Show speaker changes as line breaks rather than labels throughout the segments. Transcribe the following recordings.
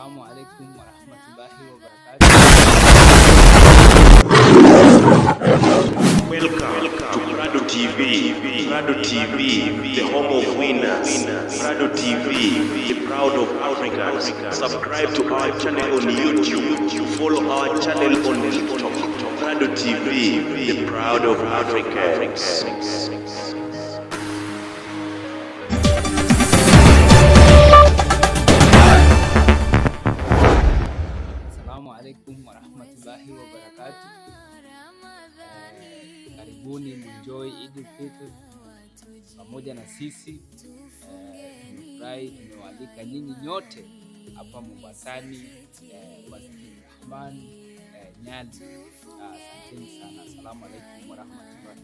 Assalamu alaikum warahmatullahi wabarakatuh.
Welcome to Prado TV. Prado TV, the home of winners. Prado TV, the proud of Africans. Subscribe to our channel on YouTube. Follow our channel on TikTok. Prado TV, the proud of Africans.
Assalamu alaikum warahmatullahi wabarakatuh. Karibuni enjoy Eid al-Fitr pamoja na sisi. Tumefurahi, tumewaalika nyinyi nyote hapa Mombasani, Waziri Rahman, Nyali. Asanteni sana. Assalamu alaikum warahmatullahi.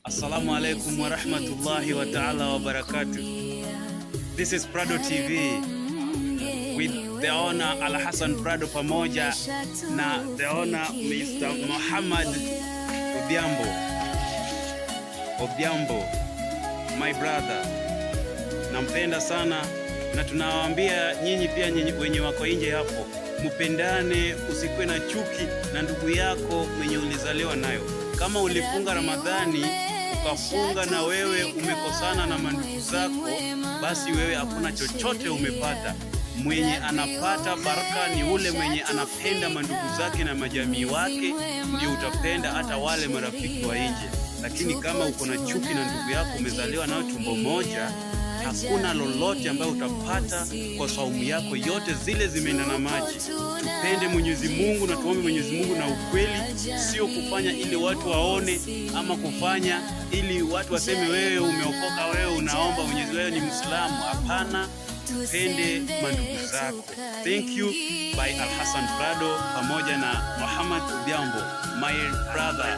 Assalamu alaikum warahmatullahi wa ta'ala wa barakatuh. This is Prado TV with the owner Al-Hassan Prado pamoja na the owner Mr. Muhammad Odhiambo, my brother. Nampenda sana na tunawaambia nyinyi pia, nyinyi wenye wako nje hapo, mpendane, usikuwe na chuki na ndugu yako mwenye ulizaliwa nayo. Kama ulifunga Ramadhani ukafunga na wewe umekosana na mandugu zako, basi wewe hakuna chochote umepata. Mwenye anapata baraka ni ule mwenye anapenda mandugu zake na majamii wake, ndio utapenda hata wale marafiki wa nje. Lakini kama uko na chuki na ndugu yako umezaliwa nao tumbo moja, hakuna lolote ambayo utapata kwa saumu yako, yote zile zimeenda na maji. Tupende Mwenyezi Mungu na tuombe Mwenyezi Mungu na ukweli, sio kufanya ili watu waone ama kufanya ili watu waseme wewe umeokoka, wewe unaomba Mwenyezi, wewe ni Muislamu. Hapana, tupende mandugu zako. Thank you by Al-Hassan Prado pamoja na Muhammad Odhiambo, my brother.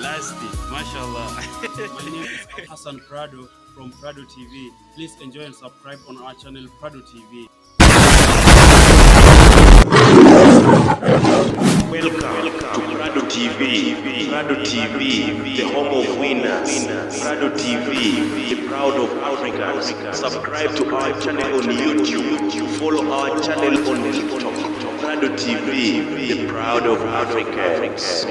Lastly, mashallah. My name is Al-Hassan Prado from Prado TV. Please enjoy and subscribe on our channel Prado TV.
Welcome to Prado TV. Prado TV, the home of winners. Prado TV, the proud of Africans. Subscribe to our channel on YouTube. Follow our channel on TikTok. Prado TV, the proud of Africans.